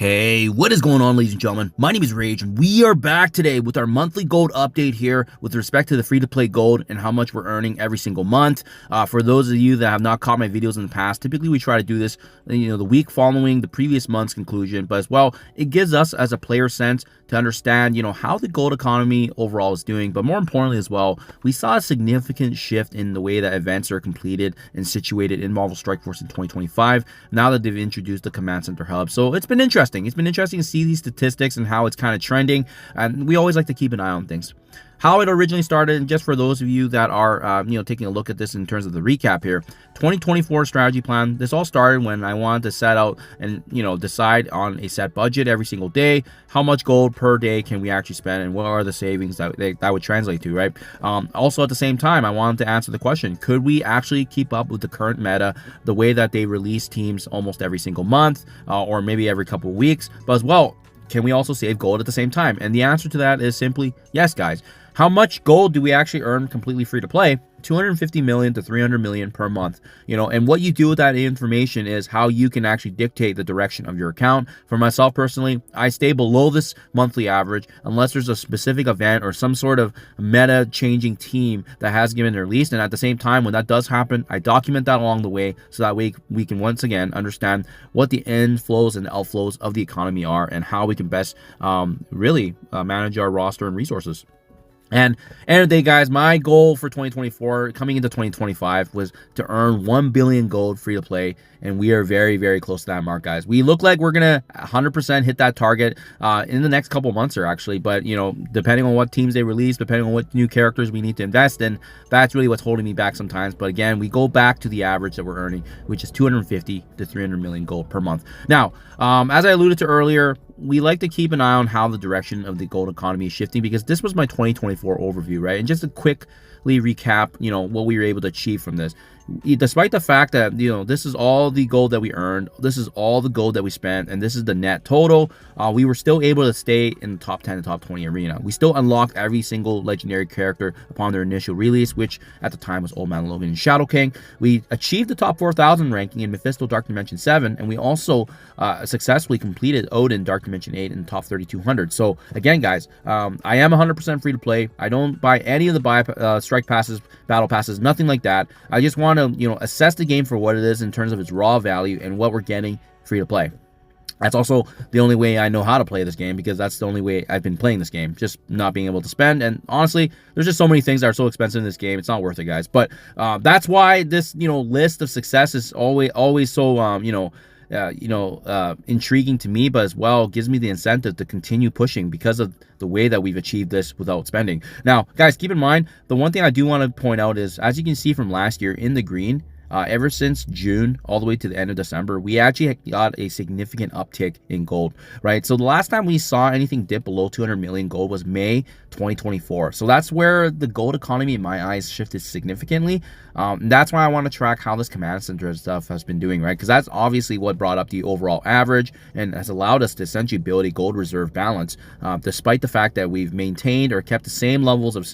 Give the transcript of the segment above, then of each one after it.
Hey, what is going on, ladies and gentlemen? My name is Rayge, and we are back today with our monthly gold update here with respect to the free-to-play gold and how much we're earning every single month. For those of you that have not caught my videos in the past, typically we try to do this, the week following the previous month's conclusion, but as well, it gives us as a player sense to understand, how the gold economy overall is doing. But more importantly as well, we saw a significant shift in the way that events are completed and situated in Marvel Strike Force in 2025, now that they've introduced the Command Center Hub. So it's been interesting. It's been interesting to see these statistics and how it's kind of trending, and we always like to keep an eye on things. How it originally started, and just for those of you that are taking a look at this in terms of the recap here, 2024 strategy plan. This all started when I wanted to set out and decide on a set budget every single day. How much gold per day can we actually spend, and what are the savings that would translate to, right? Also at the same time, I wanted to answer the question: could we actually keep up with the current meta, the way that they release teams almost every single month, or maybe every couple of weeks? But as well, can we also save gold at the same time? And the answer to that is simply yes, guys. How much gold do we actually earn completely free to play? 250 million to 300 million per month, and what you do with that information is how you can actually dictate the direction of your account. For myself personally, I stay below this monthly average unless there's a specific event or some sort of meta changing team that has given their release. And at the same time, when that does happen, I document that along the way, so that way we can once again understand what the inflows and the outflows of the economy are and how we can best really manage our roster and resources. And end of the day, guys, my goal for 2024, coming into 2025, was to earn 1 billion gold free to play, and we are very, very close to that mark, guys. We look like we're gonna 100% hit that target in the next couple months here, actually. But depending on what teams they release, depending on what new characters we need to invest in, that's really what's holding me back sometimes. But again, we go back to the average that we're earning, which is 250 to 300 million gold per month. Now, as I alluded to earlier, we like to keep an eye on how the direction of the gold economy is shifting, because this was my 2024 overview, right? And just to quickly recap, what we were able to achieve from this. Despite the fact that, this is all the gold that we earned, this is all the gold that we spent, and this is the net total, we were still able to stay in the top 10 and top 20 arena. We still unlocked every single legendary character upon their initial release, which at the time was Old Man Logan and Shadow King. We achieved the top 4,000 ranking in Mephisto Dark Dimension 7, and we also successfully completed Odin Dark Dimension 8 in the top 3,200. So again, guys, I am 100% free to play. I don't buy any of the strike passes, battle passes, nothing like that. I just want to assess the game for what it is in terms of its raw value and what we're getting free to play. That's also the only way I know how to play this game, because that's the only way I've been playing this game, just not being able to spend. And honestly, there's just so many things that are so expensive in this game, it's not worth it, guys. But that's why this list of success is always so intriguing to me, but as well gives me the incentive to continue pushing because of the way that we've achieved this without spending. Now, guys, keep in mind, the one thing I do want to point out is, as you can see from last year in the green, ever since June all the way to the end of December, we actually got a significant uptick in gold, right? So the last time we saw anything dip below 200 million gold was May 2024. So that's where the gold economy in my eyes shifted significantly. That's why I want to track how this command center stuff has been doing, right? Because that's obviously what brought up the overall average and has allowed us to essentially build a gold reserve balance, despite the fact that we've maintained or kept the same levels of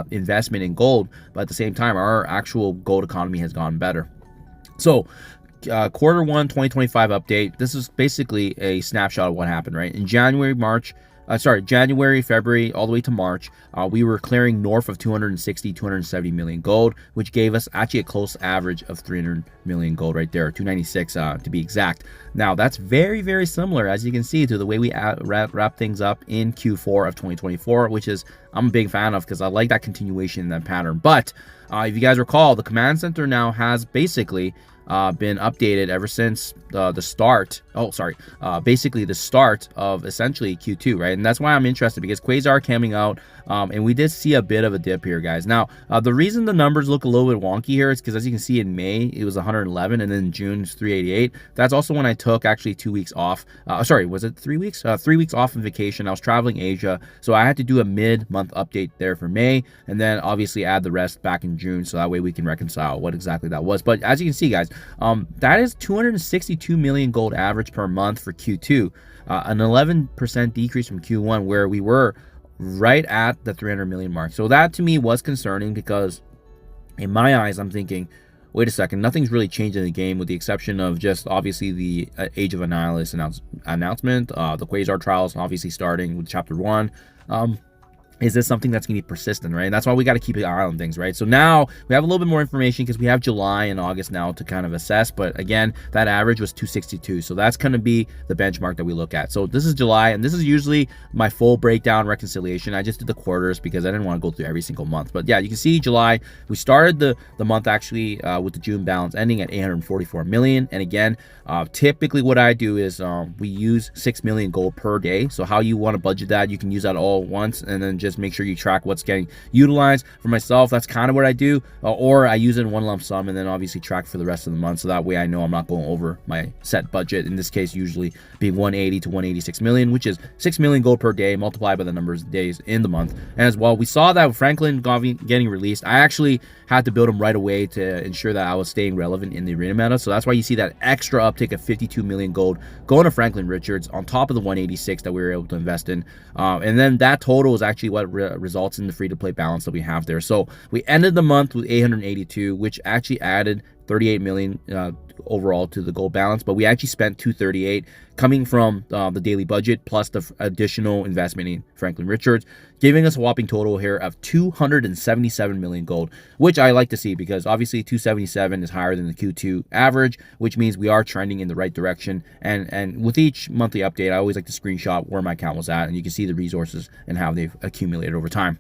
investment in gold, but at the same time, our actual gold economy has gone better. So quarter 1 2025 update. This is basically a snapshot of what happened, right? In January, February, all the way to March, we were clearing north of 270 million gold, which gave us actually a close average of 300 million gold right there, 296 to be exact. Now, that's very, very similar, as you can see, to the way we wrap things up in Q4 of 2024, which is I'm a big fan of, because I like that continuation in that pattern. But if you guys recall, the command center now has basically been updated ever since the start. Basically the start of essentially Q2, right? And that's why I'm interested, because Quasar coming out, and we did see a bit of a dip here, guys. Now, the reason the numbers look a little bit wonky here is because, as you can see, in May it was 111, and then in June it's 388. That's also when I took actually 2 weeks off. Was it 3 weeks? 3 weeks off on vacation. I was traveling Asia, so I had to do a mid-month update there for May, and then obviously add the rest back in June, so that way we can reconcile what exactly that was. But as you can see, guys, that is 262 million gold average per month for Q2, an 11% decrease from Q1, where we were right at the 300 million mark. So that to me was concerning, because in my eyes, I'm thinking, wait a second, nothing's really changed in the game with the exception of just obviously the Age of Annihilus announcement, the Quasar trials obviously starting with chapter 1. Is this something that's going to be persistent, right? And that's why we got to keep an eye on things, right? So now we have a little bit more information because we have July and August now to kind of assess. But again, that average was 262. So that's going to be the benchmark that we look at. So this is July, and this is usually my full breakdown reconciliation. I just did the quarters because I didn't want to go through every single month. But yeah, you can see July, we started the month actually with the June balance ending at 844 million. And again, typically what I do is we use 6 million gold per day. So how you want to budget that, you can use that all at once and then just make sure you track what's getting utilized. For myself, that's kind of what I do, or I use it in one lump sum and then obviously track for the rest of the month, so that way I know I'm not going over my set budget, in this case usually being 180 to 186 million, which is 6 million gold per day multiplied by the numbers of days in the month. And as well, we saw that with Franklin getting released, I actually had to build him right away to ensure that I was staying relevant in the arena meta. So that's why you see that extra uptick of 52 million gold going to Franklin Richards on top of the 186 that we were able to invest in. And then that total is actually what results in the free-to-play balance that we have there. So we ended the month with 882, which actually added 38 million overall to the gold balance, but we actually spent 238 coming from the daily budget plus the additional investment in Franklin Richards, giving us a whopping total here of 277 million gold, which I like to see because obviously 277 is higher than the Q2 average, which means we are trending in the right direction. And with each monthly update, I always like to screenshot where my account was at, and you can see the resources and how they've accumulated over time.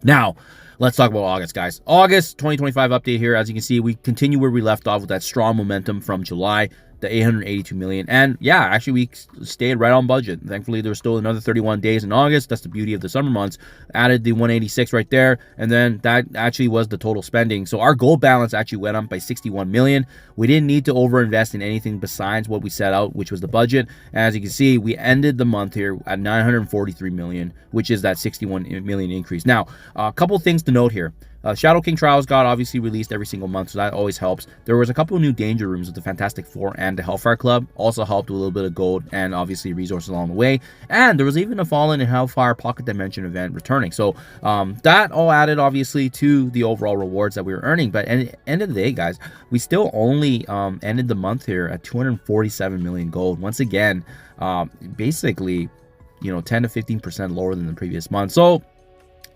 Now, let's talk about August, guys. August 2025 update here. As you can see, we continue where we left off with that strong momentum from July, the 882 million. And yeah, actually we stayed right on budget. Thankfully, there was still another 31 days in August. That's the beauty of the summer months. Added the 186 right there. And then that actually was the total spending. So our gold balance actually went up by 61 million. We didn't need to overinvest in anything besides what we set out, which was the budget. And as you can see, we ended the month here at 943 million, which is that 61 million increase. Now, a couple things to note here. Shadow King Trials got obviously released every single month, so that always helps. There was a couple of new danger rooms with the Fantastic Four and the Hellfire Club, also helped with a little bit of gold and obviously resources along the way. And there was even a Fallen and Hellfire Pocket Dimension event returning. So that all added obviously to the overall rewards that we were earning. But at the end of the day, guys, we still only ended the month here at 247 million gold. Once again, basically, 10 to 15% lower than the previous month. So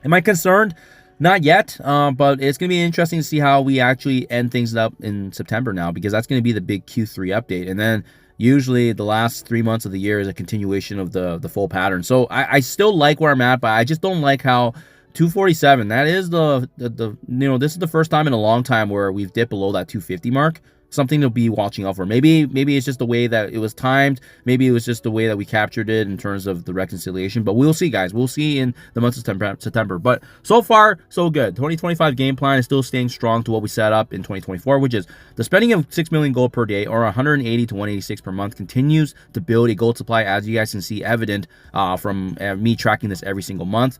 am I concerned? Not yet, but it's going to be interesting to see how we actually end things up in September now, because that's going to be the big Q3 update. And then usually the last 3 months of the year is a continuation of the full pattern. So I still like where I'm at, but I just don't like how 247, that is this is the first time in a long time where we've dipped below that 250 mark. Something to be watching out for. Maybe it's just the way that it was timed. Maybe it was just the way that we captured it in terms of the reconciliation. But we'll see, guys. We'll see in the month of September. But so far, so good. 2025 game plan is still staying strong to what we set up in 2024, which is the spending of 6 million gold per day, or 180 to 186 per month, continues to build a gold supply, as you guys can see evident from me tracking this every single month.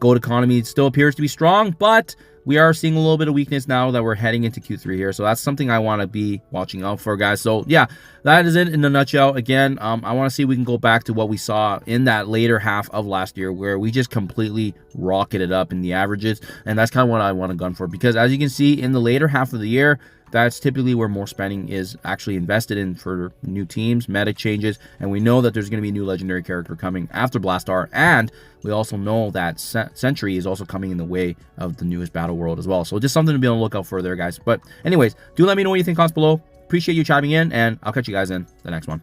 Gold economy still appears to be strong, but we are seeing a little bit of weakness now that we're heading into Q3 here. So that's something I want to be watching out for, guys. So yeah, that is it in a nutshell. Again, I want to see if we can go back to what we saw in that later half of last year, where we just completely rocketed up in the averages. And that's kind of what I want to gun for, because as you can see in the later half of the year, that's typically where more spending is actually invested in for new teams, meta changes, and we know that there's going to be a new legendary character coming after Blastar, and we also know that Sentry is also coming in the way of the newest battle world as well. So just something to be on the lookout for there, guys. But anyways, do let me know what you think in comments below. Appreciate you chiming in, and I'll catch you guys in the next one.